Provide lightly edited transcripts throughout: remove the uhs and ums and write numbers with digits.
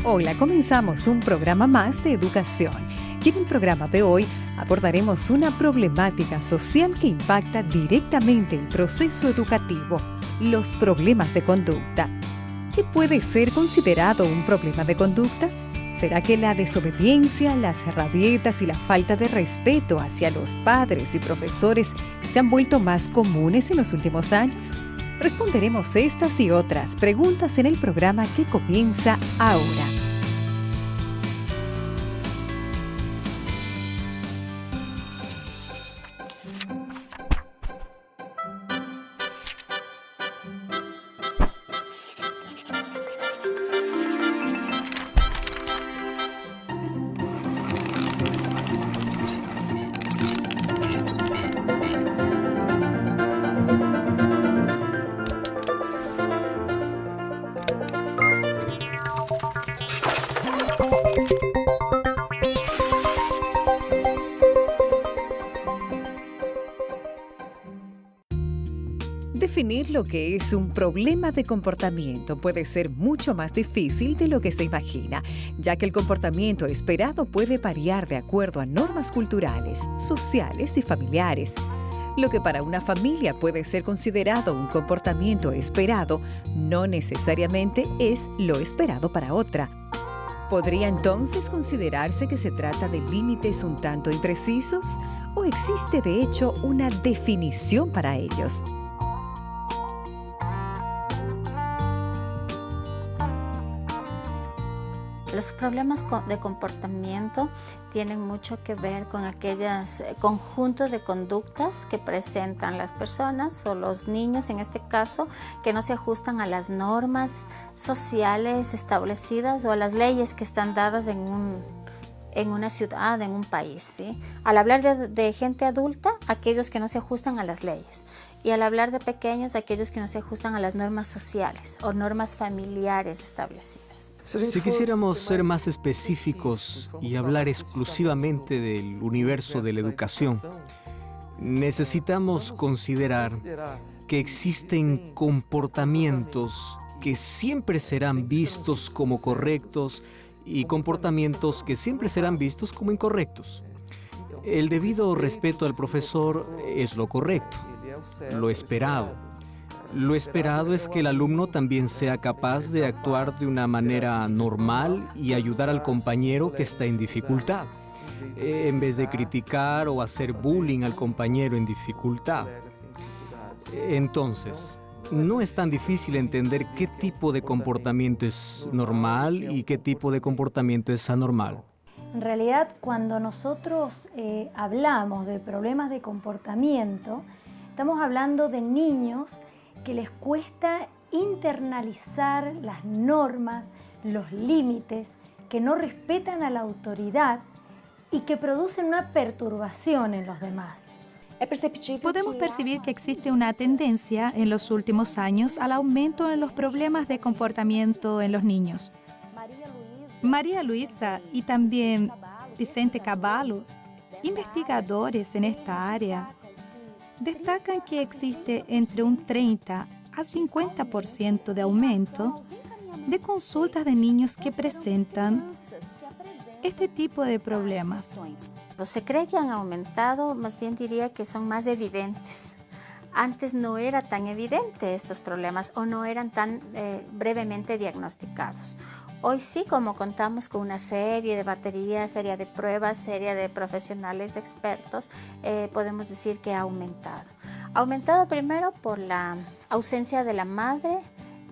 Hola, comenzamos un programa más de educación. Y en el programa de hoy abordaremos una problemática social que impacta directamente el proceso educativo, los problemas de conducta. ¿Qué puede ser considerado un problema de conducta? ¿Será que la desobediencia, las rabietas y la falta de respeto hacia los padres y profesores se han vuelto más comunes en los últimos años? Responderemos estas y otras preguntas en el programa que comienza ahora. Definir lo que es un problema de comportamiento puede ser mucho más difícil de lo que se imagina, ya que el comportamiento esperado puede variar de acuerdo a normas culturales, sociales y familiares. Lo que para una familia puede ser considerado un comportamiento esperado, no necesariamente es lo esperado para otra. ¿Podría entonces considerarse que se trata de límites un tanto imprecisos? ¿O existe de hecho una definición para ellos? Los problemas de comportamiento tienen mucho que ver con aquellos conjuntos de conductas que presentan las personas o los niños, en este caso, que no se ajustan a las normas sociales establecidas o a las leyes que están dadas en una ciudad, en un país, ¿sí? Al hablar de gente adulta, aquellos que no se ajustan a las leyes. Y al hablar de pequeños, aquellos que no se ajustan a las normas sociales o normas familiares establecidas. Si quisiéramos ser más específicos y hablar exclusivamente del universo de la educación, necesitamos considerar que existen comportamientos que siempre serán vistos como correctos y comportamientos que siempre serán vistos como incorrectos. El debido respeto al profesor es lo correcto, lo esperado. Lo esperado es que el alumno también sea capaz de actuar de una manera normal y ayudar al compañero que está en dificultad, en vez de criticar o hacer bullying al compañero en dificultad. Entonces, no es tan difícil entender qué tipo de comportamiento es normal y qué tipo de comportamiento es anormal. En realidad, cuando nosotros hablamos de problemas de comportamiento, estamos hablando de niños que les cuesta internalizar las normas, los límites, que no respetan a la autoridad y que producen una perturbación en los demás. Podemos percibir que existe una tendencia en los últimos años al aumento en los problemas de comportamiento en los niños. María Luisa y también Vicente Caballo, investigadores en esta área, destacan que existe entre un 30 a 50% de aumento de consultas de niños que presentan este tipo de problemas. Se cree que han aumentado, más bien diría que son más evidentes. Antes no era tan evidente estos problemas o no eran tan brevemente diagnosticados. Hoy sí, como contamos con una serie de baterías, serie de pruebas, serie de profesionales expertos, podemos decir que ha aumentado. Ha aumentado primero por la ausencia de la madre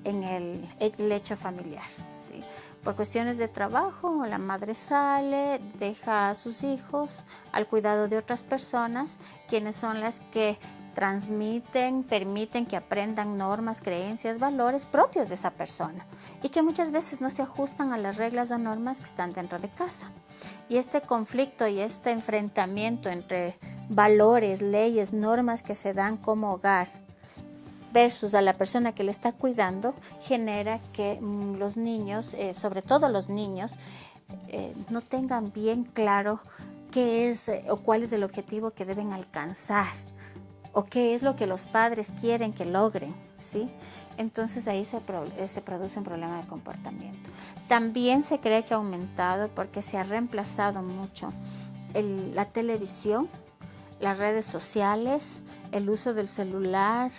en el lecho familiar, ¿sí? Por cuestiones de trabajo, la madre sale, deja a sus hijos al cuidado de otras personas, quienes son las que transmiten, permiten que aprendan normas, creencias, valores propios de esa persona y que muchas veces no se ajustan a las reglas o normas que están dentro de casa. Y este conflicto y este enfrentamiento entre valores, leyes, normas que se dan como hogar versus a la persona que le está cuidando genera que los niños, sobre todo los niños, no tengan bien claro qué es o cuál es el objetivo que deben alcanzar o qué es lo que los padres quieren que logren, ¿sí? entonces ahí se produce un problema de comportamiento. También se cree que ha aumentado porque se ha reemplazado mucho la televisión, las redes sociales, el uso del celular,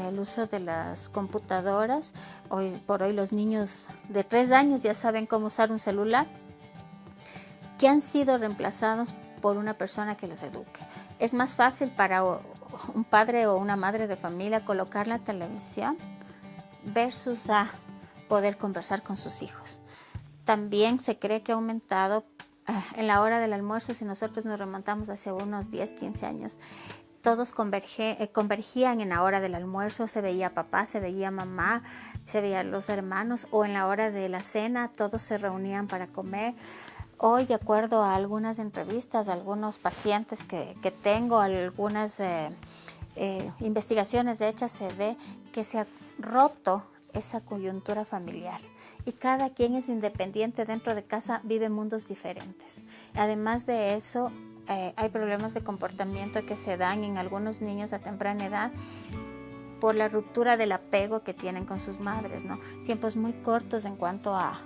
el uso de las computadoras. Hoy por hoy los niños de 3 años ya saben cómo usar un celular, que han sido reemplazados por una persona que les eduque. Es más fácil para un padre o una madre de familia colocar la televisión versus a poder conversar con sus hijos. También se cree que ha aumentado en la hora del almuerzo. Si nosotros nos remontamos hacia unos 10, 15 años, todos convergían en la hora del almuerzo, se veía papá, se veía mamá, se veían los hermanos, o en la hora de la cena todos se reunían para comer. Hoy, de acuerdo a algunas entrevistas, a algunos pacientes que tengo, algunas investigaciones hechas, se ve que se ha roto esa coyuntura familiar y cada quien es independiente dentro de casa, vive mundos diferentes. Además de eso, hay problemas de comportamiento que se dan en algunos niños a temprana edad por la ruptura del apego que tienen con sus madres, ¿no? Tiempos muy cortos en cuanto a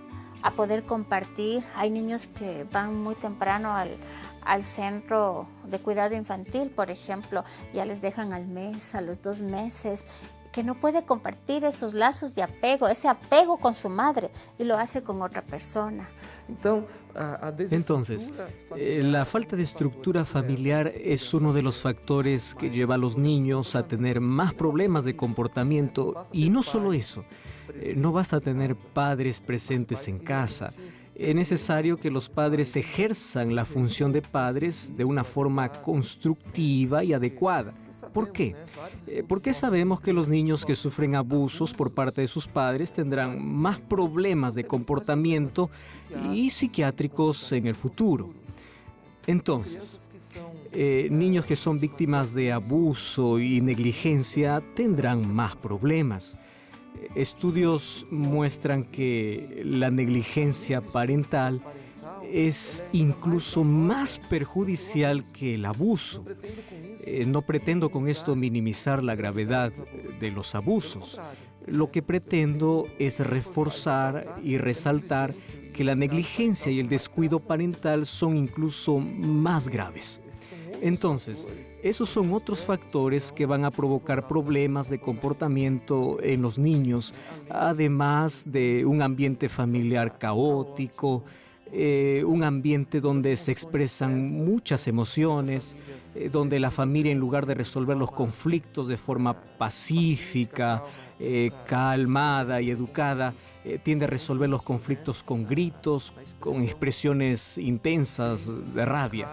poder compartir. Hay niños que van muy temprano al centro de cuidado infantil, por ejemplo, ya les dejan al mes, a los 2 meses, que no puede compartir esos lazos de apego, ese apego con su madre, y lo hace con otra persona. Entonces, la falta de estructura familiar es uno de los factores que lleva a los niños a tener más problemas de comportamiento. Y no solo eso, no basta tener padres presentes en casa. Es necesario que los padres ejerzan la función de padres de una forma constructiva y adecuada. ¿Por qué? Porque sabemos que los niños que sufren abusos por parte de sus padres tendrán más problemas de comportamiento y psiquiátricos en el futuro. Entonces, niños que son víctimas de abuso y negligencia tendrán más problemas. Estudios muestran que la negligencia parental es incluso más perjudicial que el abuso. No pretendo con esto minimizar la gravedad de los abusos. Lo que pretendo es reforzar y resaltar que la negligencia y el descuido parental son incluso más graves. Entonces, esos son otros factores que van a provocar problemas de comportamiento en los niños, además de un ambiente familiar caótico, un ambiente donde se expresan muchas emociones, donde la familia, en lugar de resolver los conflictos de forma pacífica, calmada y educada, tiende a resolver los conflictos con gritos, con expresiones intensas de rabia.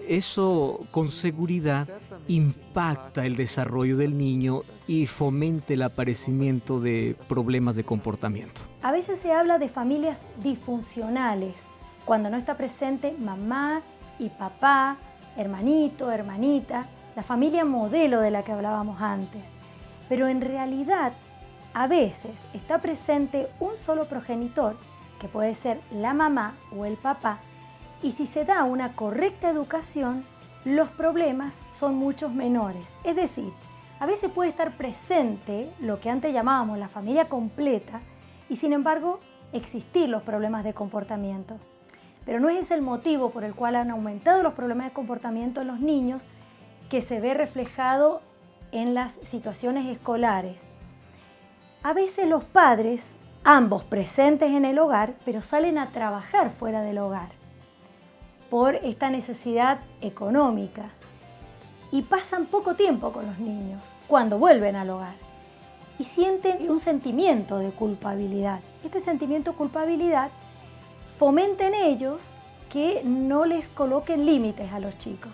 Eso con seguridad impacta el desarrollo del niño y fomenta el aparecimiento de problemas de comportamiento. A veces se habla de familias disfuncionales, cuando no está presente mamá y papá, hermanito, hermanita, la familia modelo de la que hablábamos antes. Pero en realidad, a veces está presente un solo progenitor, que puede ser la mamá o el papá, y si se da una correcta educación, los problemas son muchos menores. Es decir, a veces puede estar presente lo que antes llamábamos la familia completa y sin embargo existir los problemas de comportamiento. Pero no es ese el motivo por el cual han aumentado los problemas de comportamiento en los niños, que se ve reflejado en las situaciones escolares. A veces los padres, ambos presentes en el hogar, pero salen a trabajar fuera del hogar por esta necesidad económica y pasan poco tiempo con los niños cuando vuelven al hogar y sienten un sentimiento de culpabilidad. Este sentimiento de culpabilidad fomenta en ellos que no les coloquen límites a los chicos.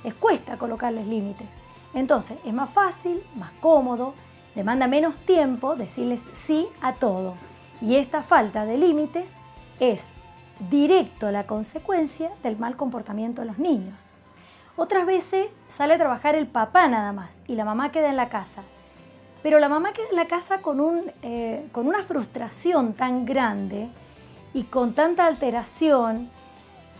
Les cuesta colocarles límites. Entonces es más fácil, más cómodo, demanda menos tiempo decirles sí a todo. Y esta falta de límites es directo la consecuencia del mal comportamiento de los niños. Otras veces sale a trabajar el papá nada más y la mamá queda en la casa. Pero la mamá queda en la casa con una frustración tan grande y con tanta alteración,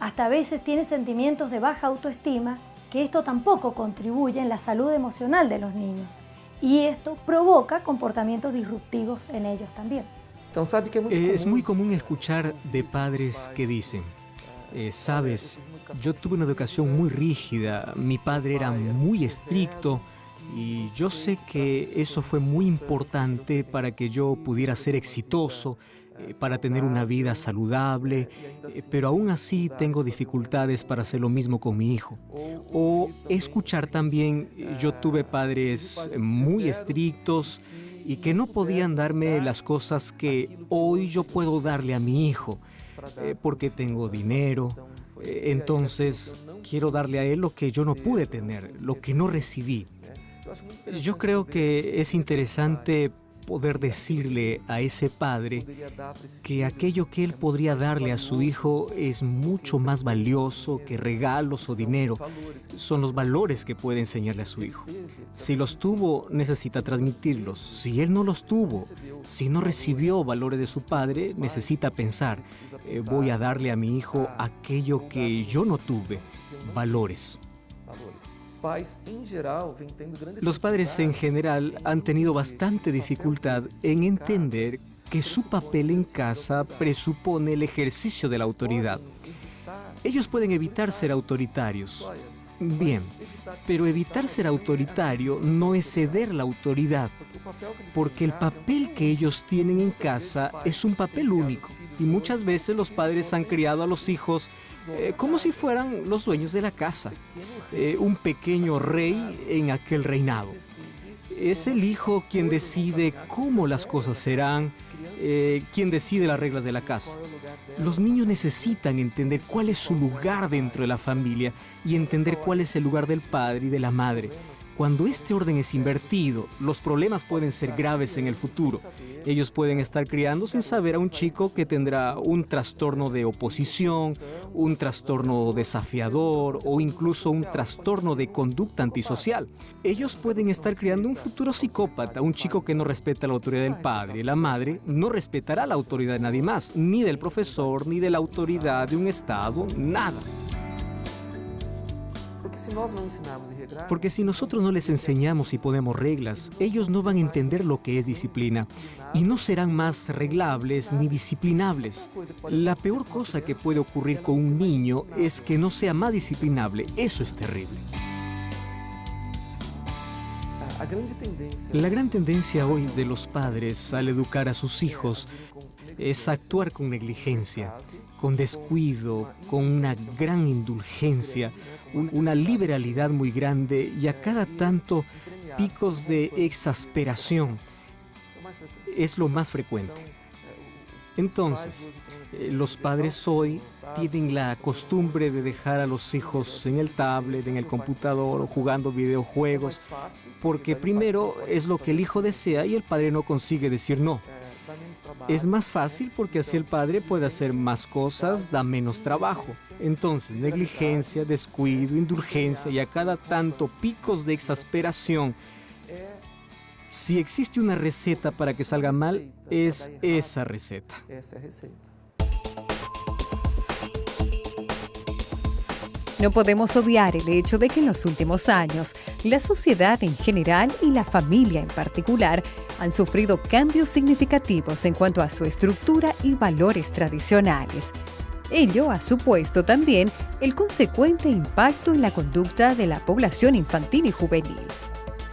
hasta a veces tiene sentimientos de baja autoestima, que esto tampoco contribuye en la salud emocional de los niños. y esto provoca comportamientos disruptivos en ellos también. Es muy común escuchar de padres que dicen, sabes, yo tuve una educación muy rígida, mi padre era muy estricto y yo sé que eso fue muy importante para que yo pudiera ser exitoso, para tener una vida saludable, pero aún así tengo dificultades para hacer lo mismo con mi hijo. O escuchar también, yo tuve padres muy estrictos y que no podían darme las cosas que hoy yo puedo darle a mi hijo, porque tengo dinero, entonces quiero darle a él lo que yo no pude tener, lo que no recibí. Yo creo que es interesante poder decirle a ese padre que aquello que él podría darle a su hijo es mucho más valioso que regalos o dinero. Son los valores que puede enseñarle a su hijo. Si los tuvo, necesita transmitirlos. Si él no los tuvo, si no recibió valores de su padre, necesita pensar, voy a darle a mi hijo aquello que yo no tuve, valores. Los padres en general han tenido bastante dificultad en entender que su papel en casa presupone el ejercicio de la autoridad. Ellos pueden evitar ser autoritarios. Bien, pero evitar ser autoritario no es ceder la autoridad, porque el papel que ellos tienen en casa es un papel único y muchas veces los padres han criado a los hijos como si fueran los dueños de la casa, un pequeño rey en aquel reinado. Es el hijo quien decide cómo las cosas serán, quien decide las reglas de la casa. Los niños necesitan entender cuál es su lugar dentro de la familia y entender cuál es el lugar del padre y de la madre. Cuando este orden es invertido, los problemas pueden ser graves en el futuro. Ellos pueden estar criando sin saber a un chico que tendrá un trastorno de oposición, un trastorno desafiador o incluso un trastorno de conducta antisocial. Ellos pueden estar criando un futuro psicópata, un chico que no respeta la autoridad del padre. La madre no respetará la autoridad de nadie más, ni del profesor, ni de la autoridad de un estado, nada. Porque si nosotros no les enseñamos y ponemos reglas, ellos no van a entender lo que es disciplina y no serán más reglables ni disciplinables. La peor cosa que puede ocurrir con un niño es que no sea más disciplinable. Eso es terrible. La gran tendencia hoy de los padres al educar a sus hijos es actuar con negligencia, con descuido, con una gran indulgencia, una liberalidad muy grande y a cada tanto picos de exasperación. Es lo más frecuente. Entonces, los padres hoy tienen la costumbre de dejar a los hijos en el tablet, en el computador o jugando videojuegos, porque primero es lo que el hijo desea y el padre no consigue decir no. Es más fácil porque así el padre puede hacer más cosas, da menos trabajo. Entonces, negligencia, descuido, indulgencia y a cada tanto picos de exasperación. Si existe una receta para que salga mal, es esa receta. No podemos obviar el hecho de que en los últimos años, la sociedad en general y la familia en particular han sufrido cambios significativos en cuanto a su estructura y valores tradicionales. Ello ha supuesto también el consecuente impacto en la conducta de la población infantil y juvenil.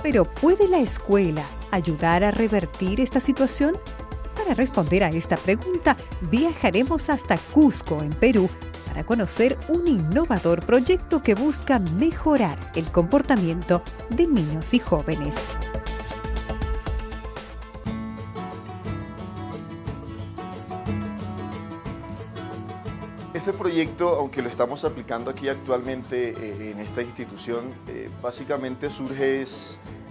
Pero ¿puede la escuela ayudar a revertir esta situación? Para responder a esta pregunta, viajaremos hasta Cusco, en Perú, para conocer un innovador proyecto que busca mejorar el comportamiento de niños y jóvenes. Este proyecto, aunque lo estamos aplicando aquí actualmente en esta institución, básicamente surge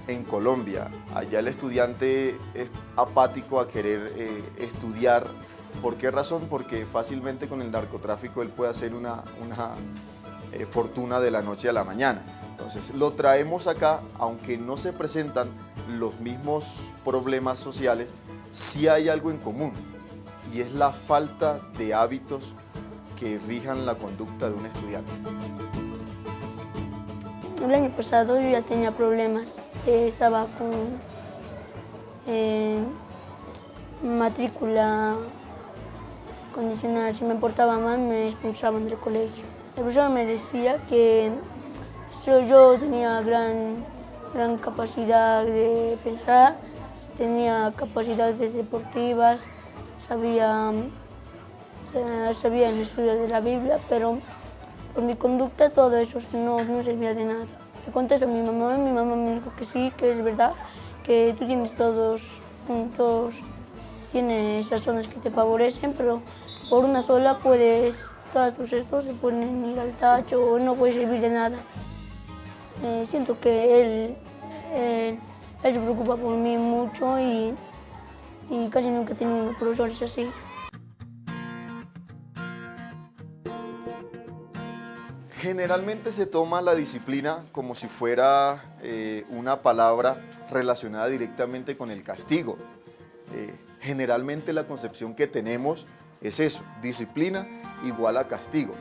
en Colombia. Allá el estudiante es apático a querer estudiar. ¿Por qué razón? Porque fácilmente con el narcotráfico él puede hacer una fortuna de la noche a la mañana. Entonces lo traemos acá, aunque no se presentan los mismos problemas sociales, sí hay algo en común y es la falta de hábitos que rijan la conducta de un estudiante. El año pasado yo ya tenía problemas estaba con matrícula condicional. Si me portaba mal, me expulsaban del colegio. El profesor me decía que yo tenía gran capacidad de pensar, tenía capacidades deportivas, sabía en estudios de la Biblia, pero por mi conducta todo eso no servía de nada. Le conté eso a mi mamá me dijo que sí, que es verdad, que tú tienes tienes razones que te favorecen, pero por una sola todos tus gestos se pueden ir al tacho o no puede servir de nada. Siento que él se preocupa por mí mucho y casi nunca he tenido profesores así. Generalmente se toma la disciplina como si fuera una palabra relacionada directamente con el castigo. Generalmente la concepción que tenemos es eso, disciplina igual a castigo.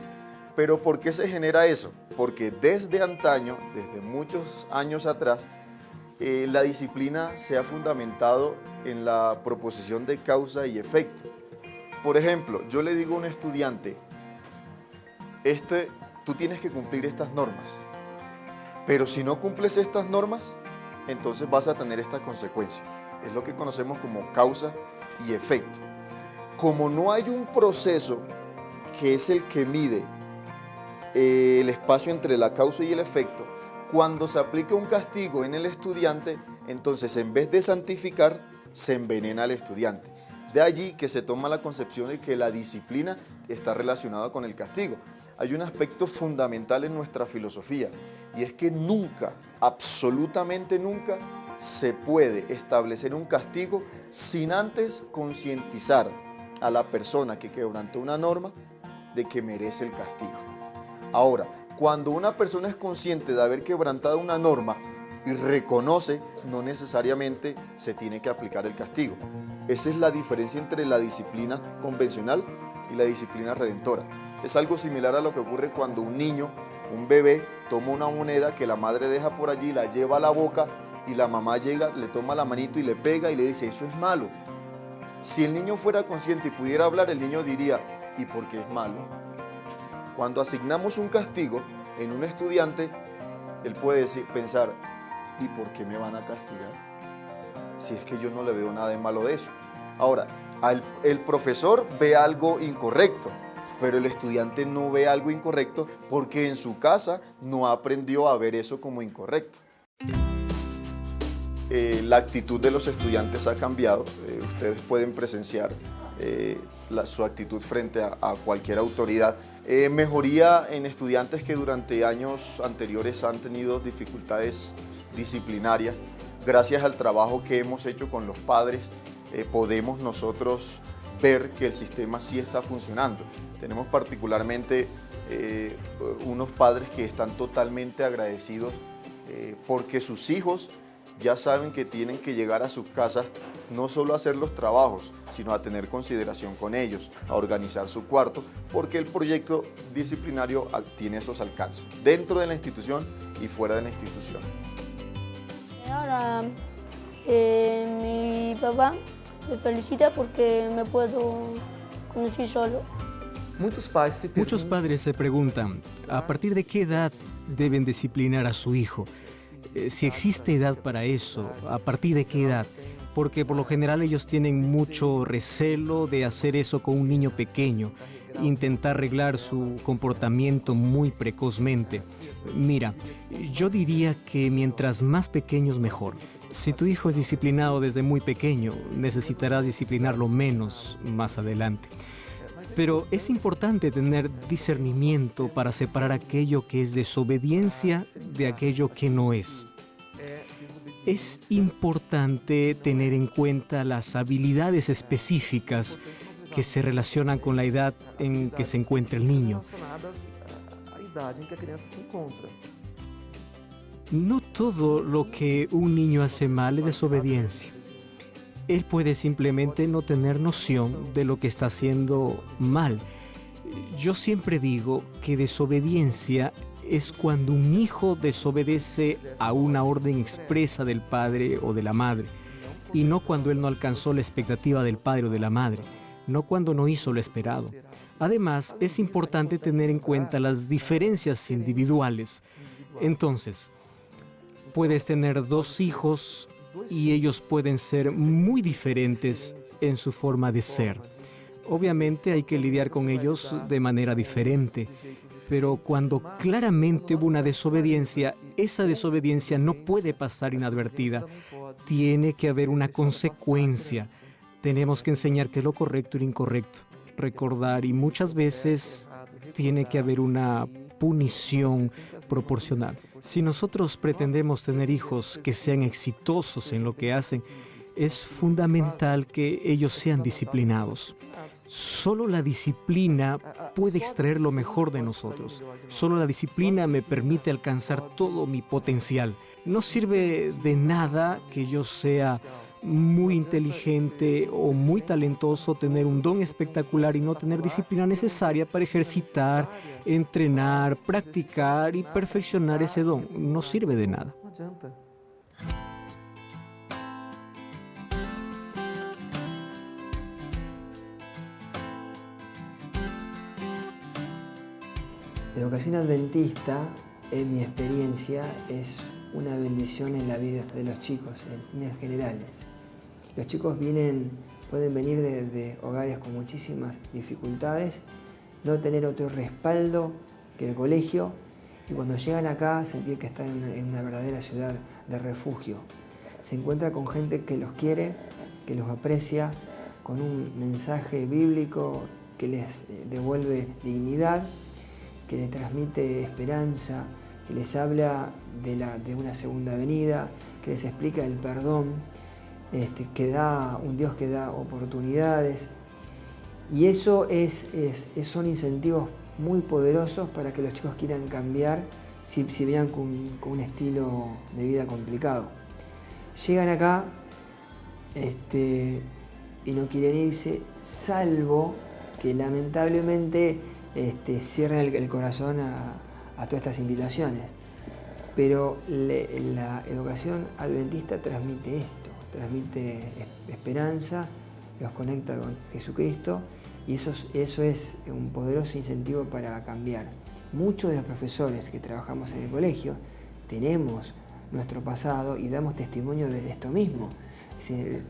¿Pero por qué se genera eso? Porque desde antaño, desde muchos años atrás, la disciplina se ha fundamentado en la proposición de causa y efecto. Por ejemplo, yo le digo a un estudiante, tú tienes que cumplir estas normas, pero si no cumples estas normas, entonces vas a tener esta consecuencia. Es lo que conocemos como causa y efecto. Como no hay un proceso que es el que mide el espacio entre la causa y el efecto, cuando se aplica un castigo en el estudiante, entonces en vez de santificar, se envenena al estudiante. De allí que se toma la concepción de que la disciplina está relacionada con el castigo. Hay un aspecto fundamental en nuestra filosofía y es que nunca, absolutamente nunca, se puede establecer un castigo sin antes concientizar a la persona que quebrantó una norma de que merece el castigo. Ahora, cuando una persona es consciente de haber quebrantado una norma y reconoce, no necesariamente se tiene que aplicar el castigo. Esa es la diferencia entre la disciplina convencional y la disciplina redentora. Es algo similar a lo que ocurre cuando un niño, un bebé, toma una moneda que la madre deja por allí, la lleva a la boca y la mamá llega, le toma la manito y le pega y le dice, eso es malo. Si el niño fuera consciente y pudiera hablar, el niño diría, ¿y por qué es malo? Cuando asignamos un castigo en un estudiante, él puede pensar, ¿y por qué me van a castigar? Si es que yo no le veo nada de malo de eso. Ahora, el profesor ve algo incorrecto, pero el estudiante no ve algo incorrecto porque en su casa no aprendió a ver eso como incorrecto. La actitud de los estudiantes ha cambiado. Ustedes pueden presenciar su actitud frente a cualquier autoridad. Mejoría en estudiantes que durante años anteriores han tenido dificultades disciplinarias. Gracias al trabajo que hemos hecho con los padres, podemos nosotros ver que el sistema sí está funcionando. Tenemos particularmente unos padres que están totalmente agradecidos porque sus hijos ya saben que tienen que llegar a sus casas no solo a hacer los trabajos, sino a tener consideración con ellos, a organizar su cuarto, porque el proyecto disciplinario tiene esos alcances, dentro de la institución y fuera de la institución. Ahora mi papá me felicita porque me puedo conducir solo. Muchos padres se preguntan, ¿a partir de qué edad deben disciplinar a su hijo? Si existe edad para eso, ¿a partir de qué edad? Porque por lo general ellos tienen mucho recelo de hacer eso con un niño pequeño, intentar arreglar su comportamiento muy precozmente. Mira, yo diría que mientras más pequeños mejor. Si tu hijo es disciplinado desde muy pequeño, necesitarás disciplinarlo menos más adelante. Pero es importante tener discernimiento para separar aquello que es desobediencia de aquello que no es. Es importante tener en cuenta las habilidades específicas que se relacionan con la edad en que se encuentra el niño. No todo lo que un niño hace mal es desobediencia. Él puede simplemente no tener noción de lo que está haciendo mal. Yo siempre digo que desobediencia es cuando un hijo desobedece a una orden expresa del padre o de la madre, y no cuando él no alcanzó la expectativa del padre o de la madre, no cuando no hizo lo esperado. Además, es importante tener en cuenta las diferencias individuales. Entonces, puedes tener 2 hijos y ellos pueden ser muy diferentes en su forma de ser. Obviamente hay que lidiar con ellos de manera diferente, pero cuando claramente hubo una desobediencia, esa desobediencia no puede pasar inadvertida. Tiene que haber una consecuencia. Tenemos que enseñar qué es lo correcto y lo incorrecto. Recordar, y muchas veces tiene que haber una punición proporcional. Si nosotros pretendemos tener hijos que sean exitosos en lo que hacen, es fundamental que ellos sean disciplinados. Solo la disciplina puede extraer lo mejor de nosotros. Solo la disciplina me permite alcanzar todo mi potencial. No sirve de nada que yo sea muy inteligente o muy talentoso, tener un don espectacular y no tener disciplina necesaria para ejercitar, entrenar, practicar y perfeccionar ese don. No sirve de nada. La educación adventista, en mi experiencia, es una bendición en la vida de los chicos, en líneas generales. Los chicos pueden venir de hogares con muchísimas dificultades, no tener otro respaldo que el colegio, y cuando llegan acá sentir que están en una verdadera ciudad de refugio. Se encuentra con gente que los quiere, que los aprecia, con un mensaje bíblico que les devuelve dignidad, que les transmite esperanza, que les habla de una segunda venida, que les explica el perdón, un Dios que da oportunidades. Y eso son incentivos muy poderosos para que los chicos quieran cambiar si vean con un estilo de vida complicado. Llegan acá y no quieren irse, salvo que lamentablemente cierran el corazón a todas estas invitaciones. Pero la educación adventista transmite esto, transmite esperanza, los conecta con Jesucristo, y eso es un poderoso incentivo para cambiar. Muchos de los profesores que trabajamos en el colegio tenemos nuestro pasado y damos testimonio de esto mismo. Es decir,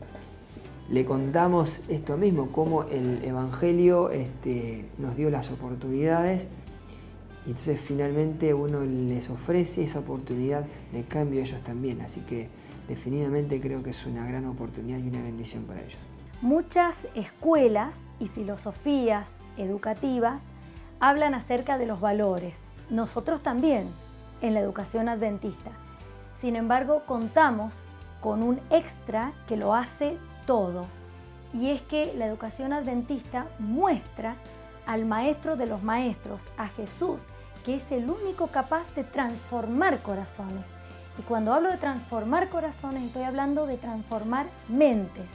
le contamos esto mismo, cómo el Evangelio nos dio las oportunidades, y entonces finalmente uno les ofrece esa oportunidad de cambio a ellos también. Así que definitivamente creo que es una gran oportunidad y una bendición para ellos. Muchas escuelas y filosofías educativas hablan acerca de los valores. Nosotros también, en la educación adventista. Sin embargo, contamos con un extra que lo hace todo. Y es que la educación adventista muestra al maestro de los maestros, a Jesús, que es el único capaz de transformar corazones. Y cuando hablo de transformar corazones, estoy hablando de transformar mentes.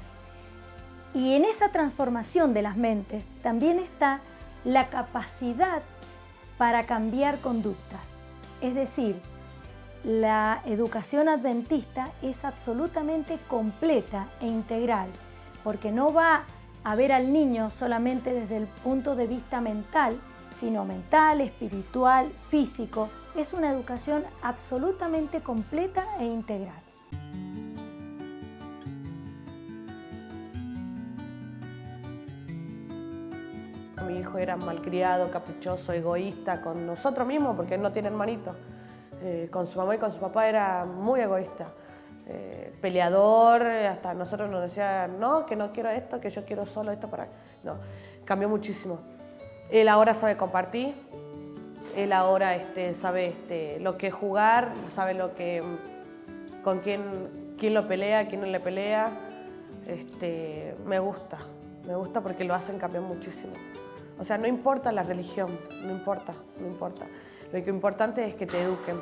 Y en esa transformación de las mentes también está la capacidad para cambiar conductas. Es decir, la educación adventista es absolutamente completa e integral, porque no va a ver al niño solamente desde el punto de vista mental, sino mental, espiritual, físico. Es una educación absolutamente completa e integral. Mi hijo era malcriado, caprichoso, egoísta con nosotros mismos, porque él no tiene hermanitos. Con su mamá y con su papá era muy egoísta. Peleador, hasta nosotros nos decía, no, que no quiero esto, que yo quiero solo esto para... No, cambió muchísimo. Él ahora sabe compartir, él ahora sabe lo que es jugar, sabe con quién lo pelea, quién no le pelea. Me gusta porque lo hacen cambiar muchísimo. O sea, no importa la religión, no importa. Lo que importante es que te eduquen.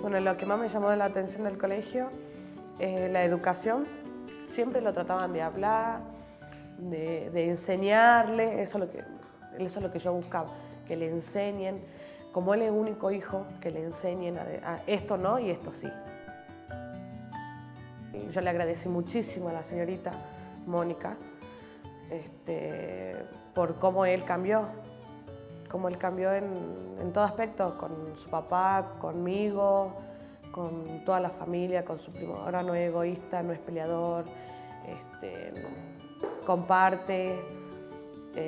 Bueno, lo que más me llamó la atención del colegio es la educación. Siempre lo trataban de hablar, de enseñarle, eso es lo que yo buscaba. que le enseñen, como él es único hijo, que le enseñen a esto no y esto sí. Y yo le agradecí muchísimo a la señorita Mónica por cómo él cambió en todo aspecto, con su papá, conmigo, con toda la familia, con su primo. Ahora no es egoísta, no es peleador, comparte,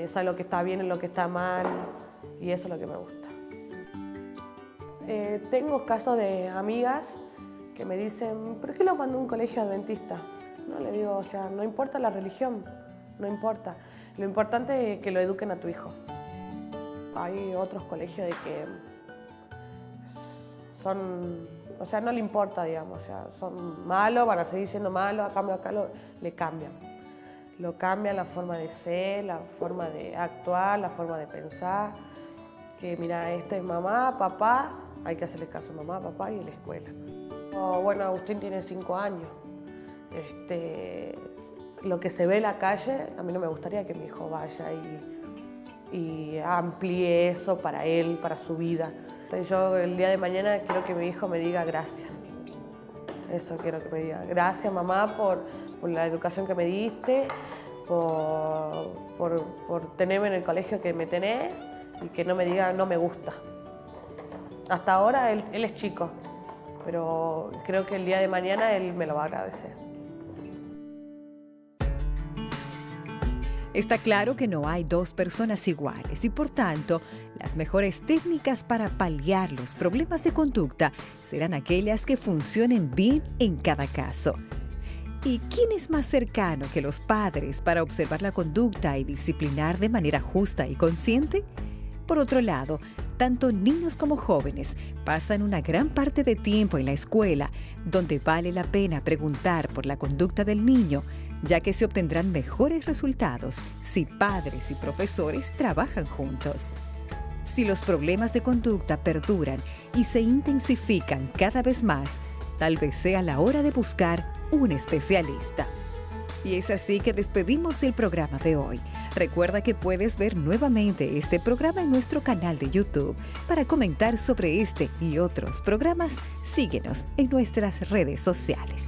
sabe lo que está bien y lo que está mal, y eso es lo que me gusta. Tengo casos de amigas que me dicen, ¿por qué lo mandó a un colegio adventista? No, le digo, o sea, no importa la religión, no importa. Lo importante es que lo eduquen a tu hijo. Hay otros colegios de que son, o sea, no le importa, digamos, o sea, son malos, van a seguir siendo malos, a cambio acá le cambian. Lo cambian la forma de ser, la forma de actuar, la forma de pensar. Que mira, este es mamá, papá, hay que hacerle caso a mamá, papá y a la escuela. Bueno, Agustín tiene 5 años. Lo que se ve en la calle, a mí no me gustaría que mi hijo vaya y amplíe eso para él, para su vida. Entonces yo el día de mañana quiero que mi hijo me diga gracias. Eso quiero que me diga. Gracias, mamá, por la educación que me diste, por tenerme en el colegio que me tenés y que no me diga no me gusta. Hasta ahora él es chico, pero creo que el día de mañana él me lo va a agradecer. Está claro que no hay dos personas iguales y, por tanto, las mejores técnicas para paliar los problemas de conducta serán aquellas que funcionen bien en cada caso. ¿Y quién es más cercano que los padres para observar la conducta y disciplinar de manera justa y consciente? Por otro lado, tanto niños como jóvenes pasan una gran parte de tiempo en la escuela, donde vale la pena preguntar por la conducta del niño, ya que se obtendrán mejores resultados si padres y profesores trabajan juntos. Si los problemas de conducta perduran y se intensifican cada vez más, tal vez sea la hora de buscar un especialista. Y es así que despedimos el programa de hoy. Recuerda que puedes ver nuevamente este programa en nuestro canal de YouTube. Para comentar sobre este y otros programas, síguenos en nuestras redes sociales.